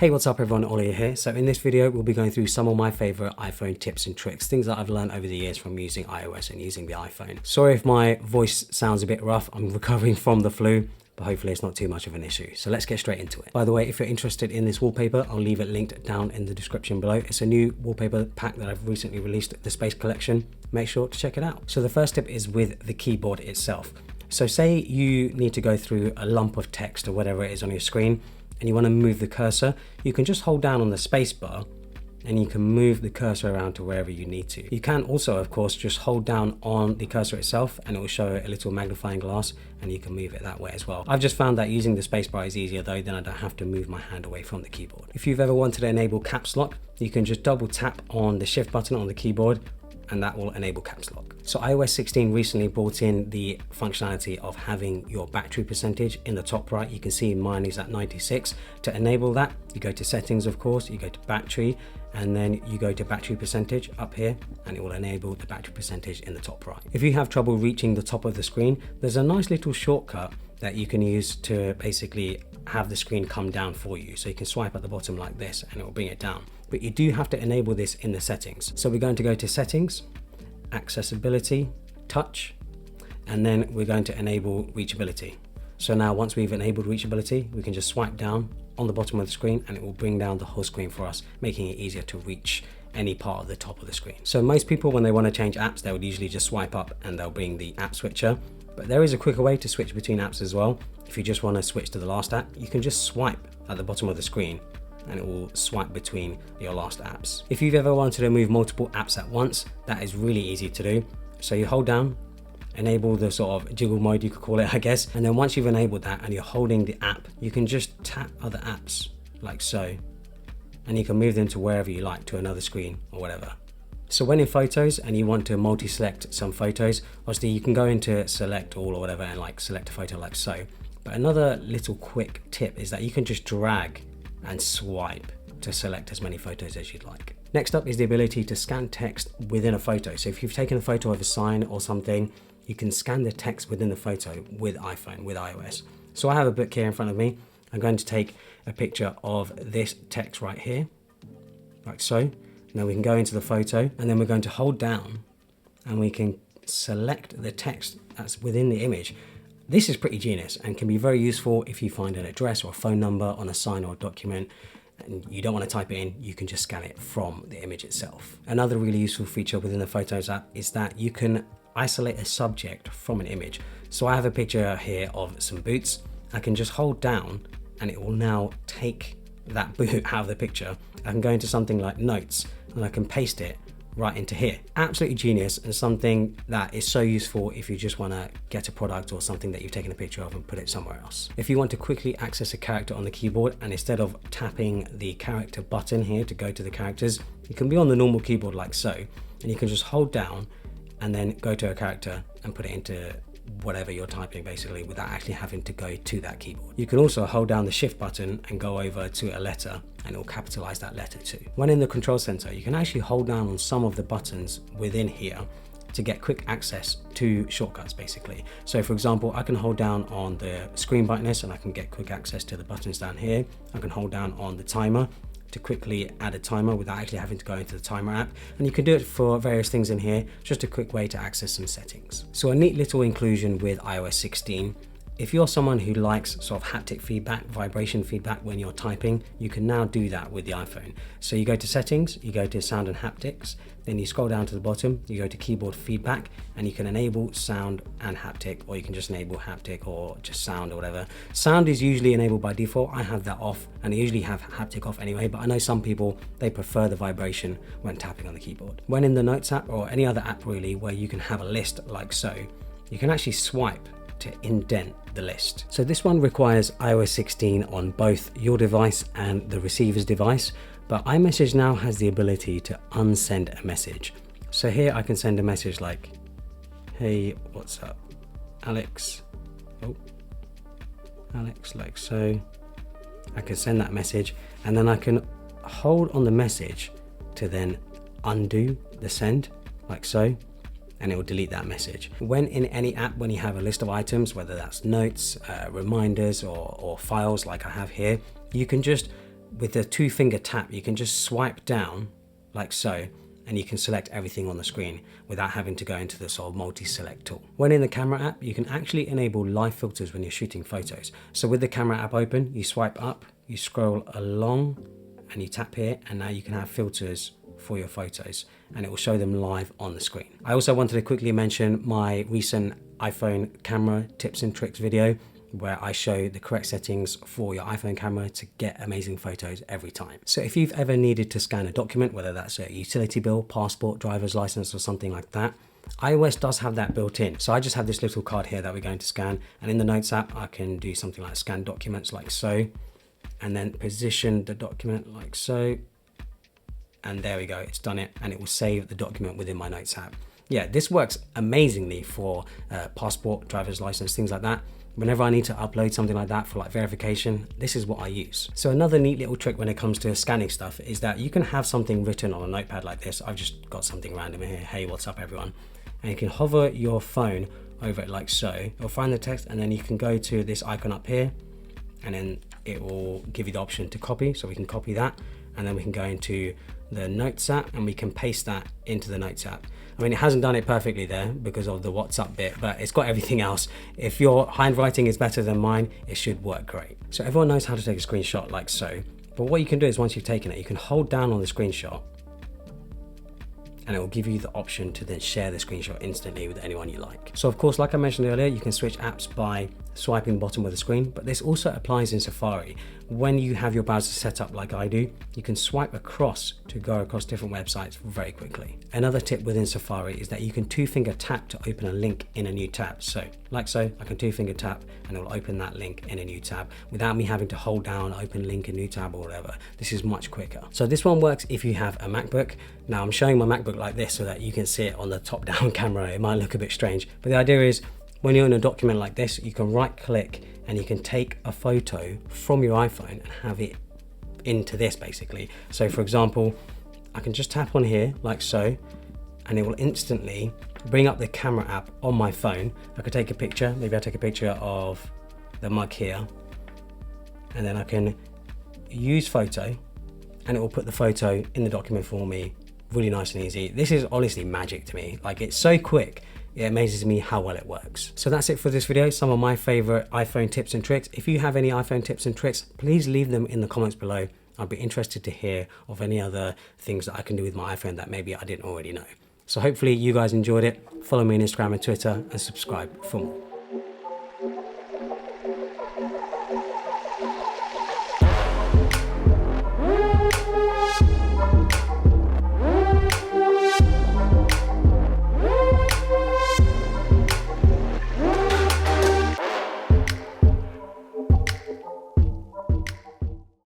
Hey, what's up everyone, Ollie here. So in this video, we'll be going through some of my favorite iPhone tips and tricks, things that I've learned over the years from using iOS and using the iPhone. Sorry if my voice sounds a bit rough, I'm recovering from the flu, but hopefully it's not too much of an issue. So let's get straight into it. By the way, if you're interested in this wallpaper, I'll leave it linked down in the description below. It's a new wallpaper pack that I've recently released, the Space Collection. Make sure to check it out. So the first tip is with the keyboard itself. So say you need to go through a lump of text or whatever it is on your screen, and you want to move the cursor, you can just hold down on the space bar and you can move the cursor around to wherever you need to. You can also, of course, just hold down on the cursor itself and it will show a little magnifying glass and you can move it that way as well. I've just found that using the space bar is easier though, then I don't have to move my hand away from the keyboard. If you've ever wanted to enable caps lock, you can just double tap on the shift button on the keyboard and that will enable caps lock. So iOS 16 recently brought in the functionality of having your battery percentage in the top right. You can see mine is at 96. To enable that, you go to settings, of course, you go to battery, and then you go to battery percentage up here, and it will enable the battery percentage in the top right. If you have trouble reaching the top of the screen, there's a nice little shortcut that you can use to basically have the screen come down for you. So you can swipe at the bottom like this and it will bring it down. But you do have to enable this in the settings. So we're going to go to settings, accessibility, touch, and then we're going to enable reachability. So now once we've enabled reachability, we can just swipe down on the bottom of the screen and it will bring down the whole screen for us, making it easier to reach any part of the top of the screen. So most people, when they want to change apps, they would usually just swipe up and they'll bring the app switcher. But there is a quicker way to switch between apps as well. If you just want to switch to the last app, you can just swipe at the bottom of the screen and it will swipe between your last apps. If you've ever wanted to move multiple apps at once, that is really easy to do. So you hold down, enable the sort of jiggle mode, you could call it, I guess. And then once you've enabled that and you're holding the app, you can just tap other apps like so, and you can move them to wherever you like, to another screen or whatever. So when in photos and you want to multi-select some photos, obviously you can go into select all or whatever and like select a photo like so. But another little quick tip is that you can just drag and swipe to select as many photos as you'd like. Next up is the ability to scan text within a photo. So if you've taken a photo of a sign or something, you can scan the text within the photo with iPhone, with iOS. So I have a book here in front of me. I'm going to take a picture of this text right here, like so. Now we can go into the photo and then we're going to hold down and we can select the text that's within the image. This is pretty genius and can be very useful if you find an address or a phone number on a sign or a document and you don't want to type it in, you can just scan it from the image itself. Another really useful feature within the Photos app is that you can isolate a subject from an image. So I have a picture here of some boots. I can just hold down and it will now take that boot out of the picture. I can go into something like notes and I can paste it right into here. Absolutely genius, and something that is so useful if you just want to get a product or something that you've taken a picture of and put it somewhere else. If you want to quickly access a character on the keyboard and instead of tapping the character button here to go to the characters, you can be on the normal keyboard like so, and you can just hold down and then go to a character and put it into whatever you're typing basically without actually having to go to that keyboard. You can also hold down the shift button and go over to a letter and it will capitalize that letter too. When in the control center, you can actually hold down on some of the buttons within here to get quick access to shortcuts basically. So for example, I can hold down on the screen brightness and I can get quick access to the buttons down here. I can hold down on the timer to quickly add a timer without actually having to go into the timer app. And you can do it for various things in here, just a quick way to access some settings. So a neat little inclusion with iOS 16. If you're someone who likes sort of haptic feedback, vibration feedback when you're typing, you can now do that with the iPhone. So you go to settings, you go to sound and haptics, then you scroll down to the bottom, you go to keyboard feedback, and you can enable sound and haptic, or you can just enable haptic or just sound or whatever. Sound is usually enabled by default. I have that off, and I usually have haptic off anyway, but I know some people, they prefer the vibration when tapping on the keyboard. When in the Notes app or any other app really where you can have a list like so, you can actually swipe to indent the list. So this one requires iOS 16 on both your device and the receiver's device, but iMessage now has the ability to unsend a message. So here I can send a message like, hey, what's up, Alex? Oh, Alex, like so. I can send that message and then I can hold on the message to then undo the send, like so. And it will delete that message. When in any app, when you have a list of items, whether that's notes, reminders, or files like I have here, you can just with the 2-finger tap, you can just swipe down like so, and you can select everything on the screen without having to go into the sort of multi-select tool. When in the camera app, you can actually enable live filters when you're shooting photos. So with the camera app open, you swipe up, you scroll along, and you tap here, and now you can have filters for your photos, and it will show them live on the screen. I also wanted to quickly mention my recent iPhone camera tips and tricks video, where I show the correct settings for your iPhone camera to get amazing photos every time. So if you've ever needed to scan a document, whether that's a utility bill, passport, driver's license, or something like that, iOS does have that built in. So I just have this little card here that we're going to scan, and in the Notes app, I can do something like scan documents like so, and then position the document like so, and there we go, it's done it, and it will save the document within my Notes app. Yeah, this works amazingly for passport, driver's license, things like that. Whenever I need to upload something like that for like verification, this is what I use. So another neat little trick when it comes to scanning stuff is that you can have something written on a notepad like this. I've just got something random here. Hey, what's up everyone? And you can hover your phone over it like so. You'll find the text, and then you can go to this icon up here, and then it will give you the option to copy. So we can copy that, and then we can go into the Notes app and we can paste that into the Notes app. I mean, it hasn't done it perfectly there because of the WhatsApp bit, but it's got everything else. If your handwriting is better than mine, it should work great. So everyone knows how to take a screenshot like so, but what you can do is once you've taken it, you can hold down on the screenshot, and it will give you the option to then share the screenshot instantly with anyone you like. So of course, like I mentioned earlier, you can switch apps by swiping the bottom of the screen, but this also applies in Safari. When you have your browser set up like I do, you can swipe across to go across different websites very quickly. Another tip within Safari is that you can 2-finger tap to open a link in a new tab. So like so, I can 2-finger tap and it will open that link in a new tab without me having to hold down, open link in new tab or whatever. This is much quicker. So this one works if you have a MacBook. Now I'm showing my MacBook like this so that you can see it on the top down camera. It might look a bit strange, but the idea is when you're in a document like this, you can right click and you can take a photo from your iPhone and have it into this basically. So for example, I can just tap on here like so, and it will instantly bring up the camera app on my phone. I could take a picture, maybe I'll take a picture of the mug here, and then I can use photo and it will put the photo in the document for me, really nice and easy. This is honestly magic to me. Like, it's so quick. It amazes me how well it works. So that's it for this video, some of my favorite iPhone tips and tricks. If you have any iPhone tips and tricks, please leave them in the comments below. I'd be interested to hear of any other things that I can do with my iPhone that maybe I didn't already know. So hopefully you guys enjoyed it. Follow me on Instagram and Twitter and subscribe for more.